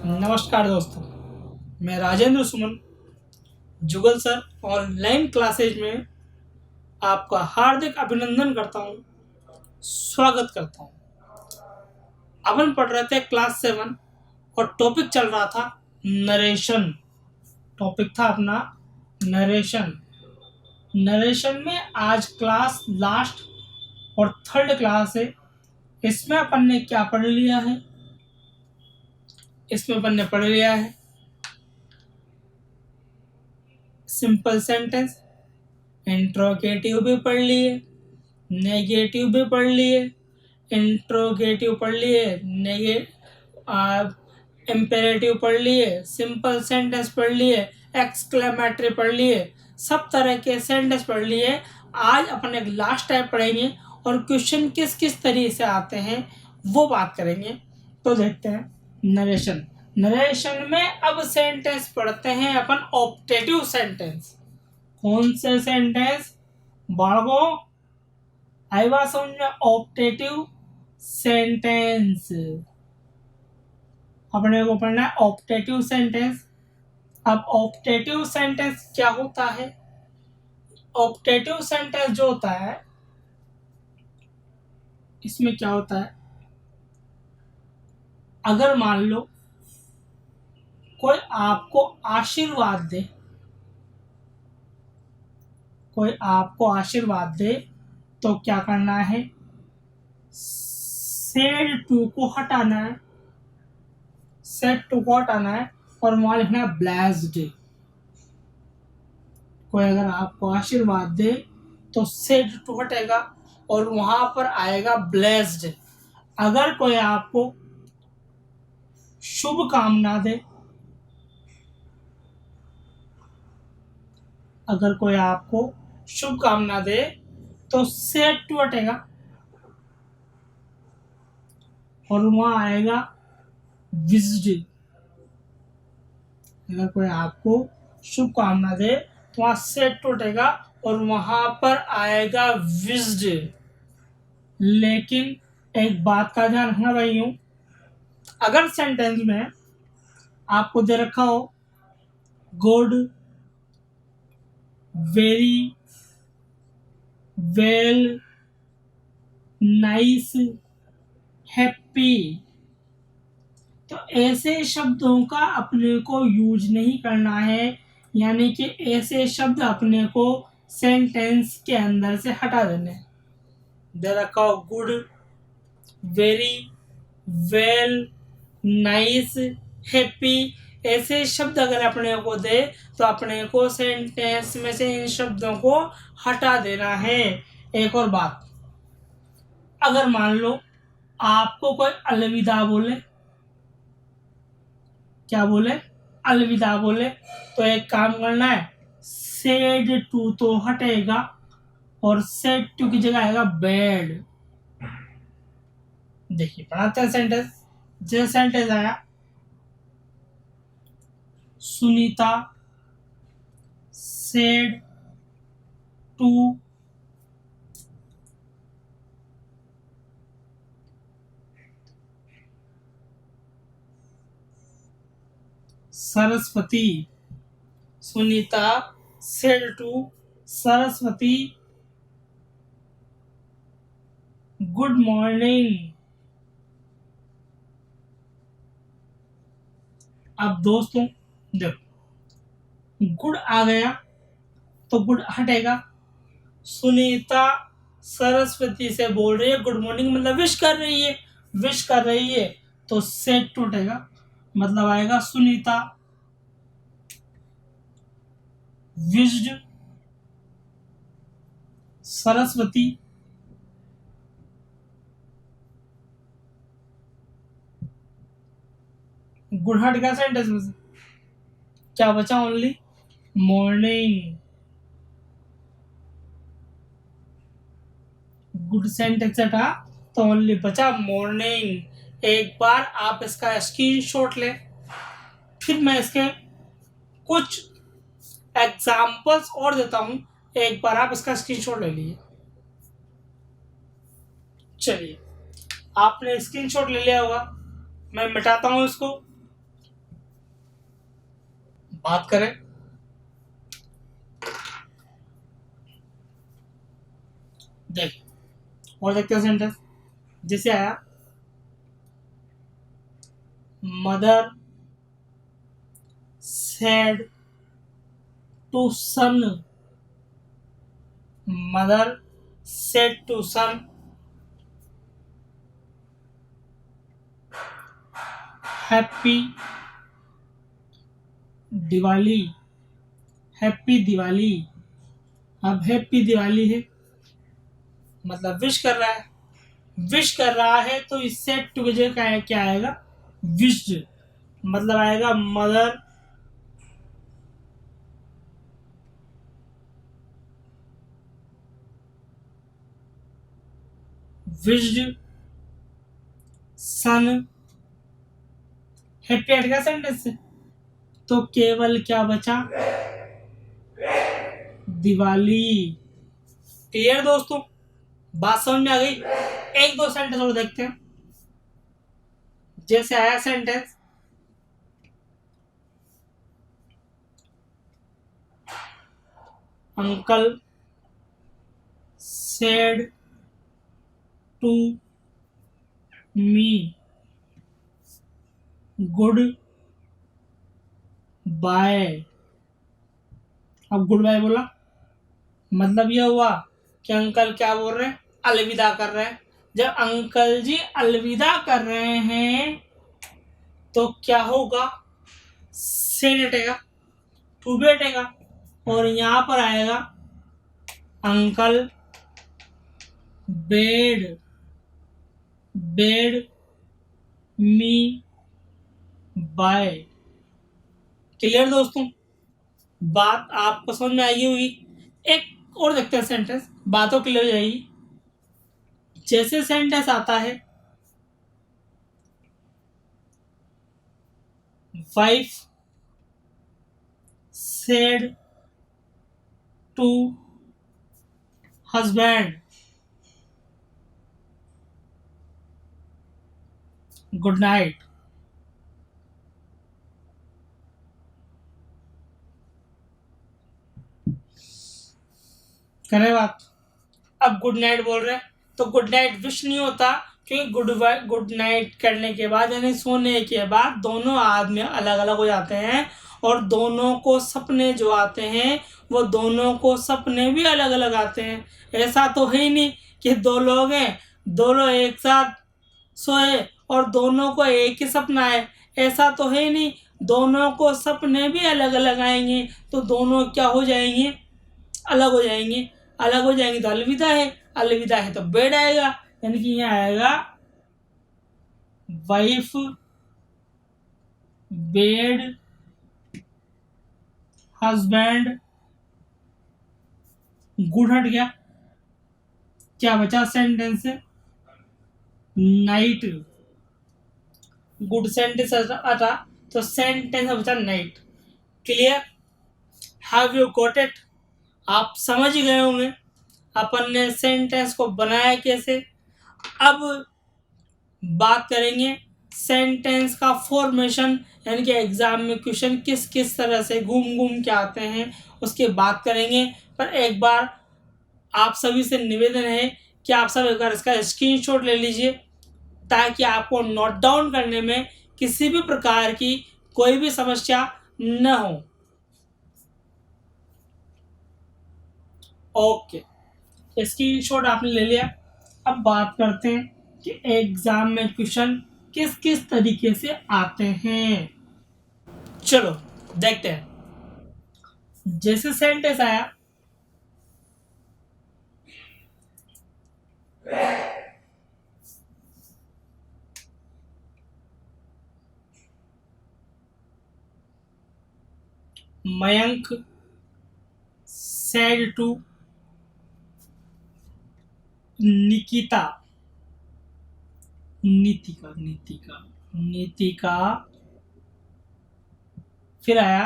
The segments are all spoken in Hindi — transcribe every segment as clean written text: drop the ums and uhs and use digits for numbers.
नमस्कार दोस्तों, मैं राजेंद्र सुमन जुगल सर ऑनलाइन क्लासेज में आपका हार्दिक अभिनंदन करता हूं, स्वागत करता हूं। अपन पढ़ रहे थे क्लास 7 और टॉपिक चल रहा था नरेशन। टॉपिक था अपना नरेशन। नरेशन में आज क्लास लास्ट और थर्ड क्लास है। इसमें अपन ने क्या पढ़ लिया है? इसमें अपन ने पढ़ लिया है सिंपल सेंटेंस, इंट्रोगेटिव भी पढ़ लिए, नेगेटिव भी पढ़ लिए, इंट्रोगेटिव पढ़ लिए, इम्पेरेटिव पढ़ लिए, सिंपल सेंटेंस पढ़ लिए, एक्सक्लेमेटरी पढ़ लिए, सब तरह के सेंटेंस पढ़ लिए। आज अपन एक लास्ट टाइप पढ़ेंगे और क्वेश्चन किस किस तरीके से आते हैं वो बात करेंगे। तो देखते हैं नरेशन। नरेशन में अब सेंटेंस पढ़ते हैं अपन ऑप्टेटिव सेंटेंस। कौन से सेंटेंस बाळगो? आई बात समझ में? ऑप्टेटिव सेंटेंस अपने को पढ़ना है। Optative sentence. अब ऑप्टेटिव सेंटेंस क्या होता है? ऑप्टेटिव सेंटेंस जो होता है, इसमें क्या होता है, अगर मान लो कोई आपको आशीर्वाद दे, कोई आपको आशीर्वाद दे तो क्या करना है? सेड टू को हटाना है, सेड टू को हटाना है और वहां लिखना है ब्लेस्ड। कोई अगर आपको आशीर्वाद दे तो सेड टू हटेगा और वहां पर आएगा ब्लेस्ड। अगर कोई आपको शुभ कामना दे, अगर कोई आपको शुभ कामना दे तो सेड टू हटेगा और वहां आएगा विज्ड। अगर कोई आपको शुभ कामना दे तो वहां सेड टू हटेगा और वहां पर आएगा विज्ड। लेकिन एक बात का ध्यान रखना भाइयों, अगर सेंटेंस में आपको दे रखा हो good, very, well, nice, happy, तो ऐसे शब्दों का अपने को यूज नहीं करना है। यानी कि ऐसे शब्द अपने को सेंटेंस के अंदर से हटा देने। दे रखा हो good, very, well, nice, happy, ऐसे शब्द अगर अपने को दे तो अपने को सेंटेंस में से इन शब्दों को हटा देना है। एक और बात, अगर मान लो आपको कोई अलविदा बोले, क्या बोले? अलविदा बोले, तो एक काम करना है, सेड टू तो हटेगा और सेड टू की जगह आएगा बेड। देखिए पढ़ाते हैं सेंटेंस। जो सेंटेंस आया, Sunita said to Saraswati. Sunita said to Saraswati good morning. अब दोस्तों देखो, गुड आ गया तो गुड हटेगा। सुनीता सरस्वती से बोल रही है गुड मॉर्निंग, मतलब विश कर रही है, विश कर रही है, तो सेड टू हटेगा, मतलब आएगा सुनीता विश्ड सरस्वती गुड। हट गया सेंटेंस में से, क्या बचा? Only morning. गुड सेंटेंस हटा तो ओनली बचा मॉर्निंग। एक बार आप इसका स्क्रीनशॉट लें, फिर मैं इसके कुछ एग्जाम्पल्स और देता हूं। एक बार आप इसका स्क्रीनशॉट ले लीजिए। चलिए, आपने स्क्रीनशॉट ले लिया होगा, मैं मिटाता हूं इसको। बात करें, देख और देखते हैं सेंटेंस। जैसे आया mother said to son, mother said to son happy Diwali, happy Diwali. अब हैप्पी दिवाली है मतलब विश कर रहा है, विश कर रहा है तो इससे टुगेदर का क्या आएगा, विश्ड, मतलब आएगा मदर विश्ड सन हैप्पी हटेगा सेंटेंस से, तो केवल क्या बचा, दिवाली। क्लियर दोस्तों, बात समझ में आ गई। एक दो सेंटेंस और देखते हैं। जैसे आया sentence uncle said to me goodbye. अब गुड बाय बोला मतलब यह हुआ कि अंकल क्या बोल रहे हैं, अलविदा कर रहे हैं। जब अंकल जी अलविदा कर रहे हैं तो क्या होगा, से हटेगा, टू भी हटेगा और यहां पर आएगा अंकल बेड बेड मी बाय। क्लियर दोस्तों, बात आपको समझ में आई होगी। एक और देखते हैं सेंटेंस, बातों क्लियर हो जाएगी। जैसे सेंटेंस आता है wife said to husband good night. करें बात, अब गुड नाइट बोल रहे हैं तो गुड नाइट विश नहीं होता, क्योंकि गुड नाइट करने के बाद यानी सोने के बाद दोनों आदमी अलग अलग हो जाते हैं और दोनों को सपने जो आते हैं वो दोनों को सपने भी अलग अलग आते हैं। ऐसा तो है ही नहीं कि दो लोग हैं, दोनों एक साथ सोए और दोनों को एक ही सपना है, ऐसा तो है ही नहीं। दोनों को सपने भी अलग अलग आएंगे तो दोनों क्या हो जाएंगे, अलग हो जाएंगे। अलग हो जाएंगे तो अलविदा है, अलविदा है तो बेड आएगा, यानी कि यहाँ आएगा वाइफ बेड हस्बैंड गुड हट गया, क्या बचा सेंटेंस से, नाइट। गुड सेंटेंस आता तो सेंटेंस बचा night. Clear, have you got it, आप समझ ही गए होंगे अपन ने सेंटेंस को बनाया कैसे। अब बात करेंगे सेंटेंस का फॉर्मेशन, यानी कि एग्जाम में क्वेश्चन किस किस तरह से घूम घूम के आते हैं उसकी बात करेंगे। पर एक बार आप सभी से निवेदन है कि आप सब एक बार इसका स्क्रीनशॉट ले लीजिए ताकि आपको नोट डाउन करने में किसी भी प्रकार की कोई भी समस्या न हो। ओके, स्क्रीनशॉट आपने ले लिया। अब बात करते हैं कि एग्जाम में क्वेश्चन किस किस तरीके से आते हैं। चलो देखते हैं। जैसे सेंटेंस आया मयंक सेड टू निकिता, नीतिका नीतिका नीतिका, फिर आया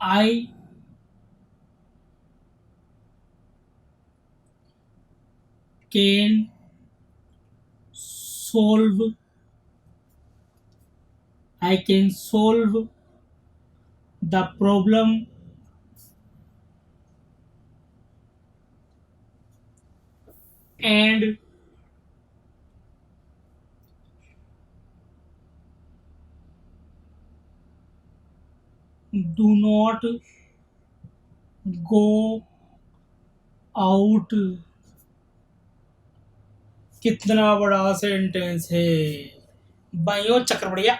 I can solve I can solve the problem and do not go out। कितना बड़ा सेंटेंस है भाइयों, चक्र बढ़िया।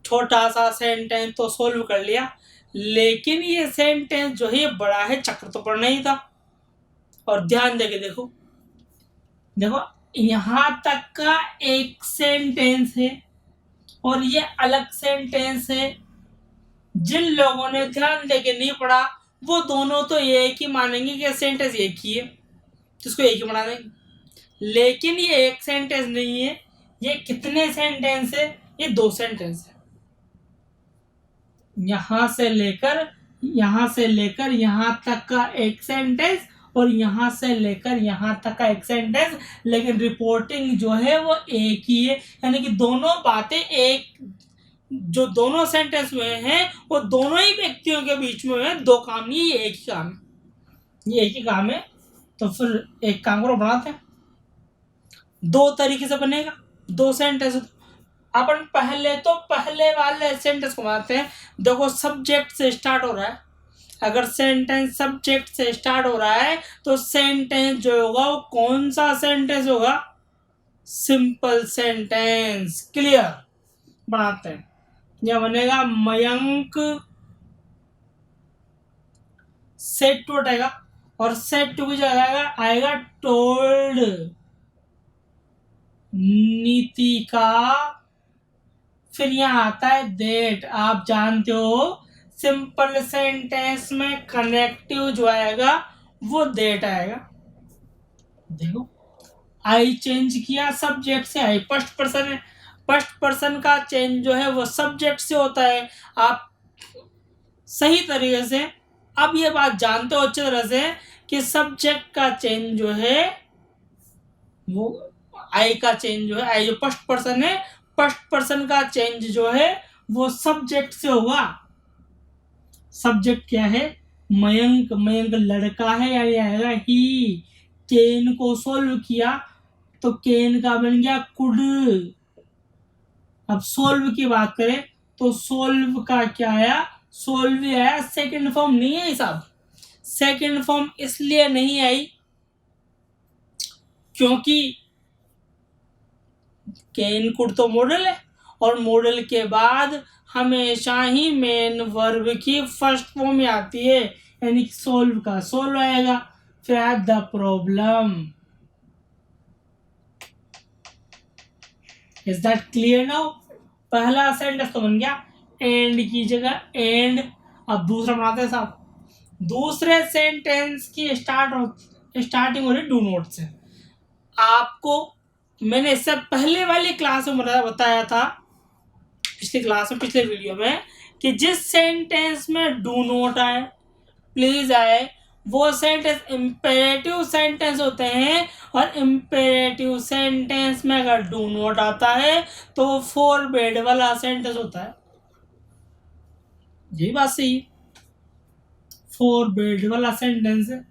छोटा सा सेंटेंस तो सोल्व कर लिया, लेकिन ये सेंटेंस जो है ये बड़ा है, चक्र तो पढ़ना ही था। और ध्यान देके देखो, देखो यहां तक का एक सेंटेंस है और ये अलग सेंटेंस है। जिन लोगों ने ध्यान देके नहीं पढ़ा वो दोनों तो एक ही मानेंगे कि सेंटेंस एक ही है, जिसको एक ही बना देंगे। लेकिन ये एक सेंटेंस नहीं है, ये कितने सेंटेंस है? ये दो सेंटेंस है। यहां से लेकर यहां तक का एक सेंटेंस और यहां से लेकर यहां तक का एक सेंटेंस, लेकिन रिपोर्टिंग जो है वो एक ही है। यानी कि दोनों बातें एक, जो दोनों सेंटेंस हुए हैं वो दोनों ही व्यक्तियों के बीच में हुए, दो काम नहीं, ये एक ही काम है, ये एक ही काम है। तो फिर एक काम करो, बनाते हैं। दो तरीके से बनेगा, दो सेंटेंस। अपन पहले वाले सेंटेंस को बनाते हैं। देखो सब्जेक्ट से स्टार्ट हो रहा है, अगर सेंटेंस सब्जेक्ट से स्टार्ट हो रहा है तो सेंटेंस जो होगा वो कौन सा सेंटेंस होगा? Simple sentence. क्लियर? बनाते हैं। यह बनेगा मयंक सेट टू हटेगा और सेट टू की जगह आएगा टोल्ड नीतिका। फिर यहाँ आता है देट। आप जानते हो सिंपल सेंटेंस में कनेक्टिव जो आएगा वो देट आएगा। देखो आई चेंज किया सब्जेक्ट से, आई फर्स्ट पर्सन है। फर्स्ट पर्सन का चेंज जो है वो सब्जेक्ट से होता है। आप सही तरीके से अब ये बात जानते हो अच्छी तरह से कि सब्जेक्ट का चेंज जो है वो आई का चेंज जो है, आई जो फर्स्ट पर्सन है, फर्स्ट पर्सन का चेंज जो है वो सब्जेक्ट से होगा। सब्जेक्ट क्या है? मयंक। मयंक लड़का है, यानी आएगा ही। केन को सोल्व किया तो केन का बन गया कुड। अब सोल्व की बात करें तो सोल्व का क्या आया? सोल्व आया, सेकंड फॉर्म नहीं है साहब। सेकंड फॉर्म इसलिए नहीं आई क्योंकि कैन कुड तो मॉडल है और मॉडल के बाद हमेशा ही मेन वर्ब की फर्स्ट फॉर्म में आती है, यानी सोल्व का सोल्व आएगा। फिर the problem. Is that clear now? पहला सेंटेंस तो बन गया, एंड की जगह एंड। अब दूसरा बनाते हैं साहब। दूसरे सेंटेंस की स्टार्टिंग हो रही डू नोट से। आपको मैंने इससे पहले वाली क्लास में बताया था, पिछली क्लास में, पिछले वीडियो में, कि जिस सेंटेंस में डू नोट आए, प्लीज आए, वो सेंटेंस इंपेरेटिव सेंटेंस होते हैं। और इंपेरेटिव सेंटेंस में अगर डू नोट आता है तो वो फॉरवर्ड वाला सेंटेंस होता है। यही बात सही है, फॉरवर्ड वाला सेंटेंस है।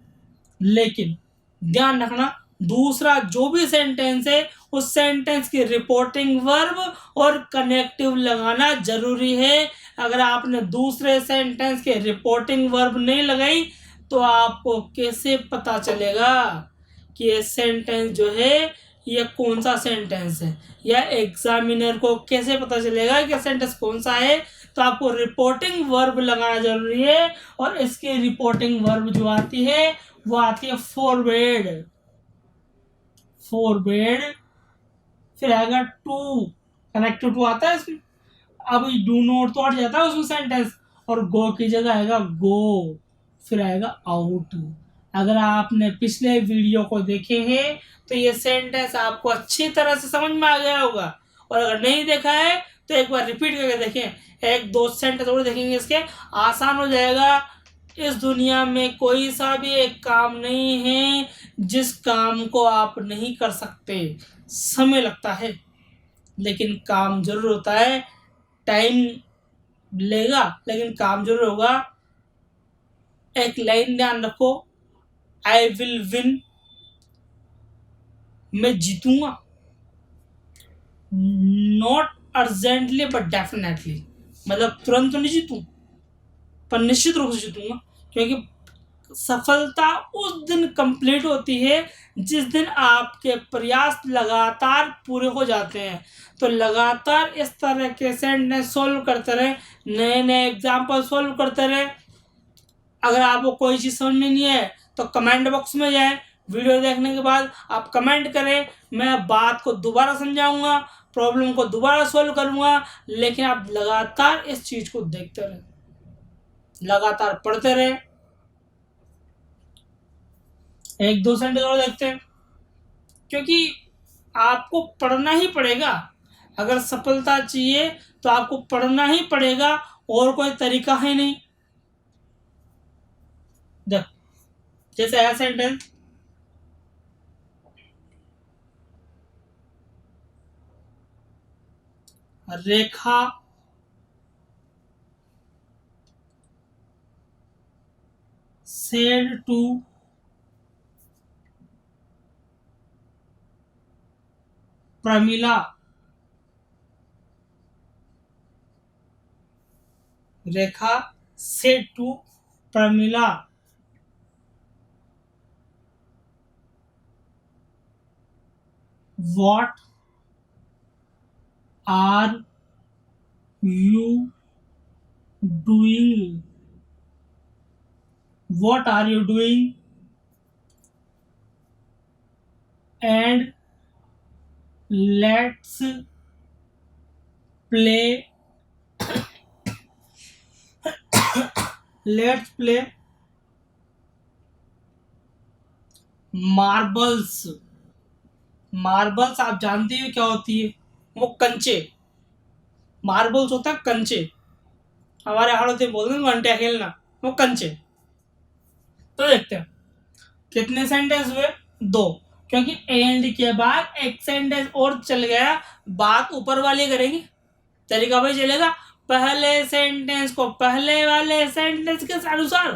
लेकिन ध्यान रखना, दूसरा जो भी सेंटेंस है उस सेंटेंस की रिपोर्टिंग वर्ब और कनेक्टिव लगाना जरूरी है। अगर आपने दूसरे सेंटेंस के रिपोर्टिंग वर्ब नहीं लगाई तो आपको कैसे पता चलेगा कि ये सेंटेंस जो है ये कौन सा सेंटेंस है? या एग्जामिनर को कैसे पता चलेगा कि सेंटेंस कौन सा है? तो आपको रिपोर्टिंग वर्ब लगाना जरूरी है। और इसकी रिपोर्टिंग वर्ब जो आती है वो आती है फॉरवर्ड। फॉरवर्ड फिर आएगा टू, कनेक्टिव टू आता है इसमें। अब डू नोट तो हट जाता है उसमें सेंटेंस, और गो की जगह आएगा गो। फिर आएगा आउट। अगर आपने पिछले वीडियो को देखे हैं तो ये सेंटेंस आपको अच्छी तरह से समझ में आ गया होगा। और अगर नहीं देखा है तो एक बार रिपीट करके देखें, एक दो सेंटेंस और देखेंगे इसके, आसान हो जाएगा। इस दुनिया में कोई सा भी एक काम नहीं है जिस काम को आप नहीं कर सकते। समय लगता है लेकिन काम जरूर होता है। टाइम लेगा लेकिन काम जरूर होगा। एक लाइन ध्यान रखो, आई विल विन, मैं जीतूंगा, नॉट अर्जेंटली बट डेफिनेटली, मतलब तुरंत तो नहीं जीतूं पर निश्चित रूप से जीतूंगा, क्योंकि सफलता उस दिन कंप्लीट होती है जिस दिन आपके प्रयास लगातार पूरे हो जाते हैं। तो लगातार इस तरह के सेंटेंस सॉल्व करते रहे, नए नए एग्जाम्पल सॉल्व करते रहे। अगर आपको कोई चीज़ समझ में नहीं है तो कमेंट बॉक्स में जाएं, वीडियो देखने के बाद आप कमेंट करें, मैं बात को दोबारा समझाऊंगा, प्रॉब्लम को दोबारा सॉल्व करूंगा। लेकिन आप लगातार इस चीज़ को देखते रहें, लगातार पढ़ते रहें। एक दो सेंटेंस और देखते हैं, क्योंकि आपको पढ़ना ही पड़ेगा। अगर सफलता चाहिए तो आपको पढ़ना ही पड़ेगा, और कोई तरीका है नहीं। देख, जैसे है sentence, Rekha said to Pramila, Rekha said to Pramila, what are you doing, what are you doing, and let's play, let's play marbles. Marbles आप जानते हो क्या होती है, वो कंचे, मार्बल्स होता है कंचे, हमारे हाड़ों बोलते हैं घंटिया खेलना, वो कंचे। तो देखते हैं कितने सेंटेंस हुए, दो, क्योंकि एंड के बाद एक सेंटेंस और चल गया, बात ऊपर वाली करेंगे, तरीका भाई चलेगा। पहले सेंटेंस को पहले वाले सेंटेंस के अनुसार,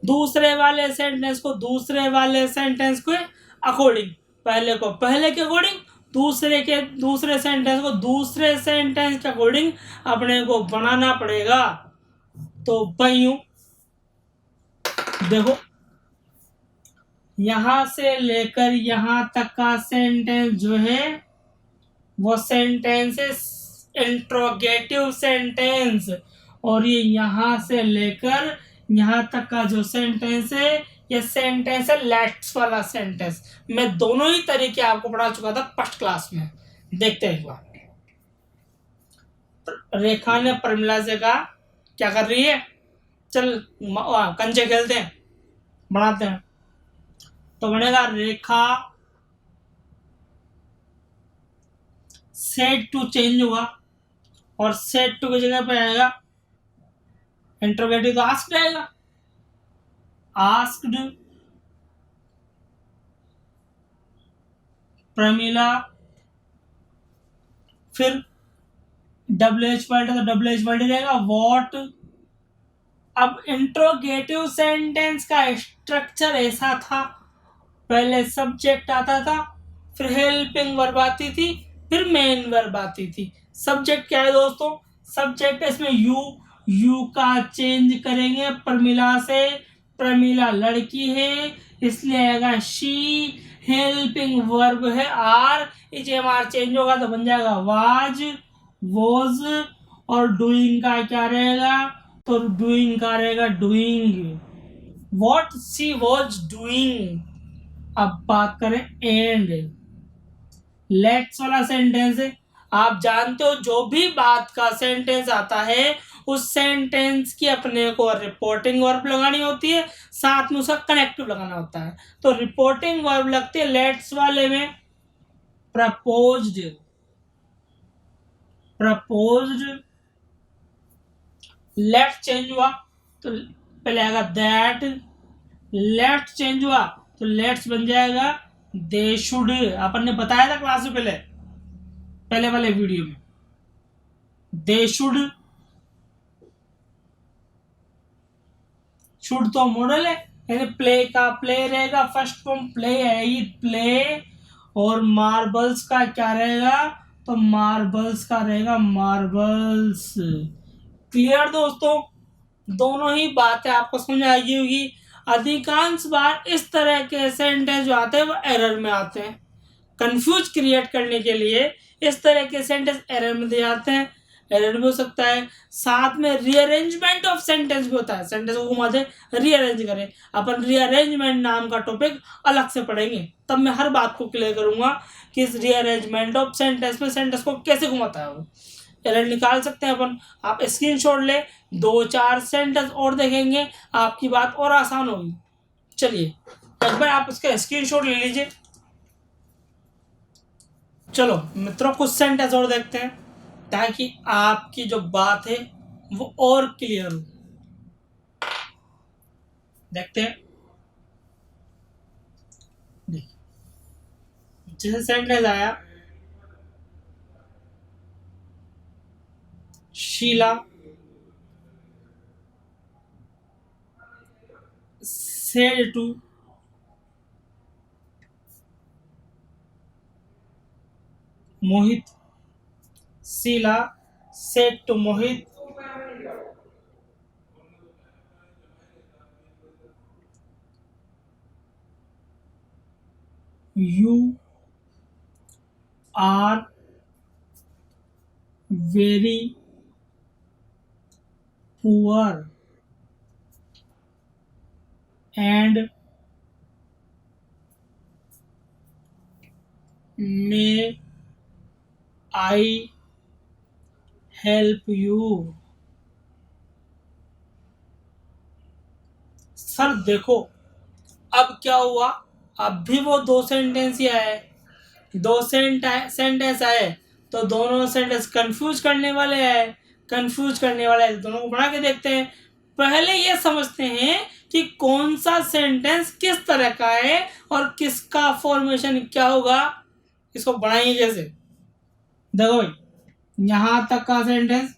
दूसरे वाले सेंटेंस को दूसरे वाले सेंटेंस के अकॉर्डिंग, पहले को पहले के अकॉर्डिंग, दूसरे सेंटेंस को दूसरे सेंटेंस के अकॉर्डिंग अपने को बनाना पड़ेगा। तो भाइयों देखो, यहां से लेकर यहां तक का सेंटेंस जो है वो सेंटेंस है इंट्रोगेटिव सेंटेंस, और ये यहां से लेकर यहां तक का जो सेंटेंस है ये सेंटेंस है लेट्स वाला सेंटेंस। मैं दोनों ही तरीके आपको पढ़ा चुका था फर्स्ट क्लास में। देखते हैं एक बार, रेखा ने प्रमिला से कहा क्या कर रही है, चल कंचे खेलते हैं, बनाते हैं। तो बनेगा रेखा सेड टू चेंज हुआ, और सेड टू की जगह पे आएगा इंट्रोगेटिव, तो आस्क्ड आएगा, आस्क्ड प्रमिला, फिर WH पलटा तो WH पलट जाएगा व्हाट। अब इंट्रोगेटिव सेंटेंस का स्ट्रक्चर ऐसा था, पहले सब्जेक्ट आता था, फिर हेल्पिंग वर्ब आती थी, फिर मेन वर्ब आती थी। सब्जेक्ट क्या है दोस्तों, सब्जेक्ट इसमें यू का चेंज करेंगे प्रमिला से, प्रमिला लड़की है इसलिए आएगा शी, हेल्पिंग वर्ब है आर, एमआर चेंज होगा तो बन जाएगा वाज, वॉज, और डूइंग का क्या रहेगा, तो डूइंग का रहेगा doing, what she was doing. अब बात करें एंड, लेट्स वाला सेंटेंस है, आप जानते हो जो भी बात का सेंटेंस आता है उस सेंटेंस की अपने को रिपोर्टिंग वर्ब लगानी होती है, साथ में उसका कनेक्टिव लगाना होता है। तो रिपोर्टिंग वर्ब लगती है लेट्स वाले में प्रपोज्ड, प्रपोज्ड, लेफ्ट चेंज हुआ तो पहले आएगा दैट, लेफ्ट चेंज हुआ तो लेट्स बन जाएगा दे शुड, अपन ने बताया था क्लास में पहले वाले वीडियो में। दे शुड तो मॉडल है, यानी प्ले का प्ले रहेगा, फर्स्ट फॉर्म प्ले है, ये प्ले। और मार्बल्स का क्या रहेगा, तो मार्बल्स का रहेगा मार्बल्स। क्लियर दोस्तों, दोनों ही बातें आपको समझ आई होगी। अधिकांश बार इस तरह के सेंटेंस जो आते हैं वो एरर में आते हैं, कंफ्यूज क्रिएट करने के लिए इस तरह के सेंटेंस एरर में दिए जाते हैं। एरर भी हो सकता है, साथ में रीअरेंजमेंट ऑफ सेंटेंस भी होता है, सेंटेंस को घुमा दे, रीअरेंज करें। अपन रीअरेंजमेंट नाम का टॉपिक अलग से पढ़ेंगे, तब मैं हर बात को क्लियर करूंगा कि इस रीअरेंजमेंट ऑफ सेंटेंस में सेंटेंस को कैसे घुमाता है वो। एरर निकाल सकते हैं अपन। आप स्क्रीनशॉट ले, 2-4 सेंटेंस और देखेंगे, आपकी बात और आसान होगी। चलिए एक बार आप उसका स्क्रीनशॉट ले लीजिए। चलो मित्रों, कुछ सेंटेंस और देखते हैं ताकि आपकी जो बात है वो और क्लियर हो। देखते हैं, जैसे सेंटेंस आया, Sheela said to Mohit, Sheela said to Mohit, you are very poor and may I help you। Sir देखो, अब क्या हुआ, अब भी वो दो सेंटेंस ही आए, दो सेंटेंस आए, तो दोनों सेंटेंस कंफ्यूज करने वाले हैं, कंफ्यूज करने वाले हैं। दोनों को बना के देखते हैं। पहले ये समझते हैं कि कौन सा सेंटेंस किस तरह का है और किसका फॉर्मेशन क्या होगा, इसको बनाएंगे कैसे। देखो भाई, यहां तक का सेंटेंस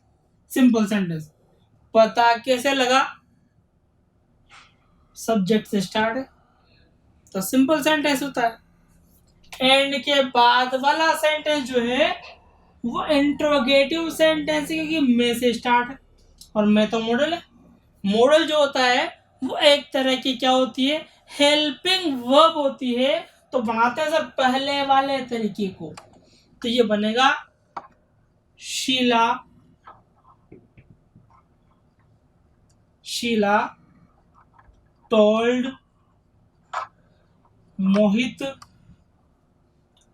सिंपल सेंटेंस, पता कैसे लगा, सब्जेक्ट से स्टार्ट है तो सिंपल सेंटेंस होता है। एंड के बाद वाला सेंटेंस जो है वो इंट्रोगेटिव सेंटेंस है, क्योंकि मैं से स्टार्ट है और मैं तो मॉडल है। मॉडल जो होता है वो एक तरह की क्या होती है, हेल्पिंग वर्ब होती है। तो बनाते हैं सर पहले वाले तरीके को, तो ये बनेगा शीला, शीला टोल्ड मोहित।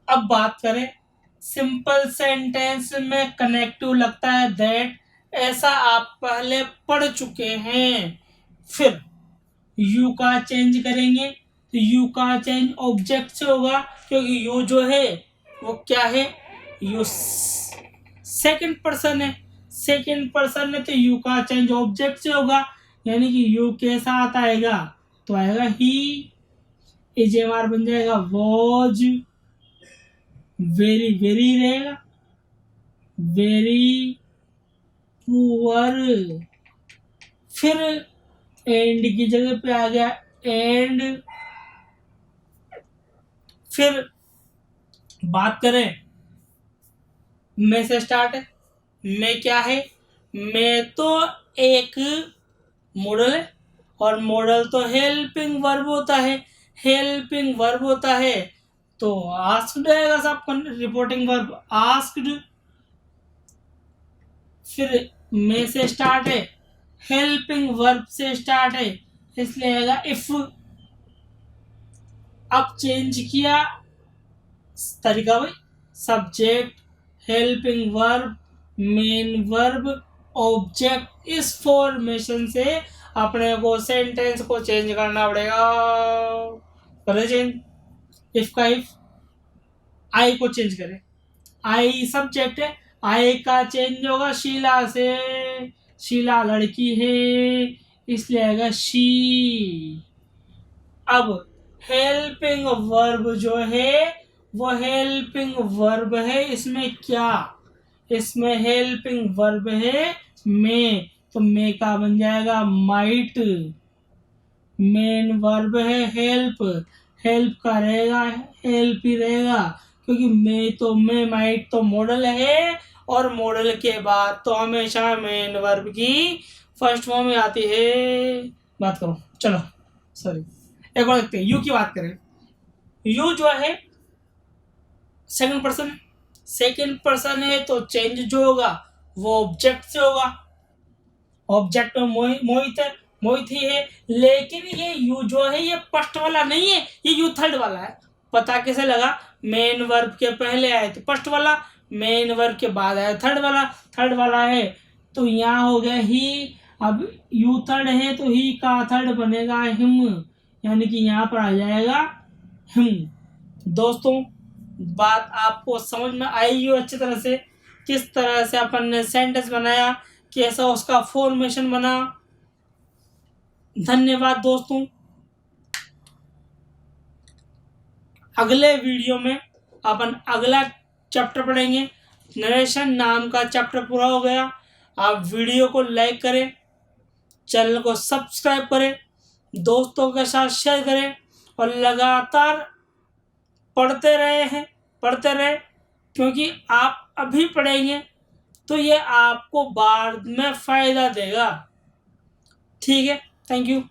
अब बात करें, सिंपल सेंटेंस में कनेक्टिव लगता है दैट, ऐसा आप पहले पढ़ चुके हैं। फिर यू का चेंज करेंगे, तो यू का चेंज ऑब्जेक्ट से होगा, क्योंकि यू जो है वो क्या है, यू सेकंड पर्सन है, सेकंड पर्सन है, तो यू का चेंज ऑब्जेक्ट से होगा। यानी कि यू के साथ आएगा तो आएगा ही, एजेआर बन जाएगा वॉज, वेरी वेरी रहेगा, वेरी पुअर। फिर एंड की जगह पे आ गया एंड। फिर बात करें, मैं से स्टार्ट है, मैं क्या है, मैं तो एक मॉडल है, और मॉडल तो हेल्पिंग वर्ब होता है, हेल्पिंग वर्ब होता है तो आस्क्ड आएगा सब, रिपोर्टिंग वर्ब आस्क्ड। फिर मैं से स्टार्ट है, हेल्पिंग वर्ब से स्टार्ट है, इसलिए आएगा इफ। अब चेंज किया तरीका भाई, subject, helping verb, main verb, object, इस फॉर्मेशन से अपने को सेंटेंस को चेंज करना पड़ेगा। करे चेंज, इफ का इफ, आई को चेंज करें, आई सब्जेक्ट है, आई का चेंज होगा शीला से, शीला लड़की है इसलिए आएगा शी। अब हेल्पिंग वर्ब जो है वो हेल्पिंग वर्ब है, इसमें क्या, इसमें हेल्पिंग वर्ब है मे, तो मे का बन जाएगा माइट। मेन वर्ब है हेल्प, हेल्प का रहेगा हेल्प ही रहेगा, क्योंकि मे माइट तो मॉडल है, और मॉडल के बाद तो हमेशा मेन वर्ब की फर्स्ट फॉर्म में आती है। बात करो, चलो सॉरी, एक बार देखते हैं यू की बात करें। यू जो है सेकंड पर्सन है, तो चेंज जो होगा वो ऑब्जेक्ट से होगा। ऑब्जेक्ट में मोहित है, मोहित ही है, लेकिन ये यू जो है ये फर्स्ट वाला नहीं है, ये यू थर्ड वाला है। पता कैसे लगा? मेन वर्ब के पहले आए तो फर्स्ट वाला, मेन वर्ब के बाद आया थर्ड वाला है, तो यहाँ हो गया ही। अब यू थर्ड है तो ही का थर्ड बनेगा हिम, यानी कि यहाँ पर आ जाएगा हिम। दोस्तों, बात आपको समझ में आई हो अच्छी तरह से, किस तरह से अपन ने सेंटेंस बनाया, कैसा उसका फॉर्मेशन बना। धन्यवाद दोस्तों। अगले वीडियो में अपन अगला चैप्टर पढ़ेंगे। नरेशन नाम का चैप्टर पूरा हो गया। आप वीडियो को लाइक करें, चैनल को सब्सक्राइब करें, दोस्तों के साथ शेयर करें, और लगातार पढ़ते रहे, क्योंकि आप अभी पढ़ेंगे तो ये आपको बाद में फ़ायदा देगा। ठीक है, थैंक यू।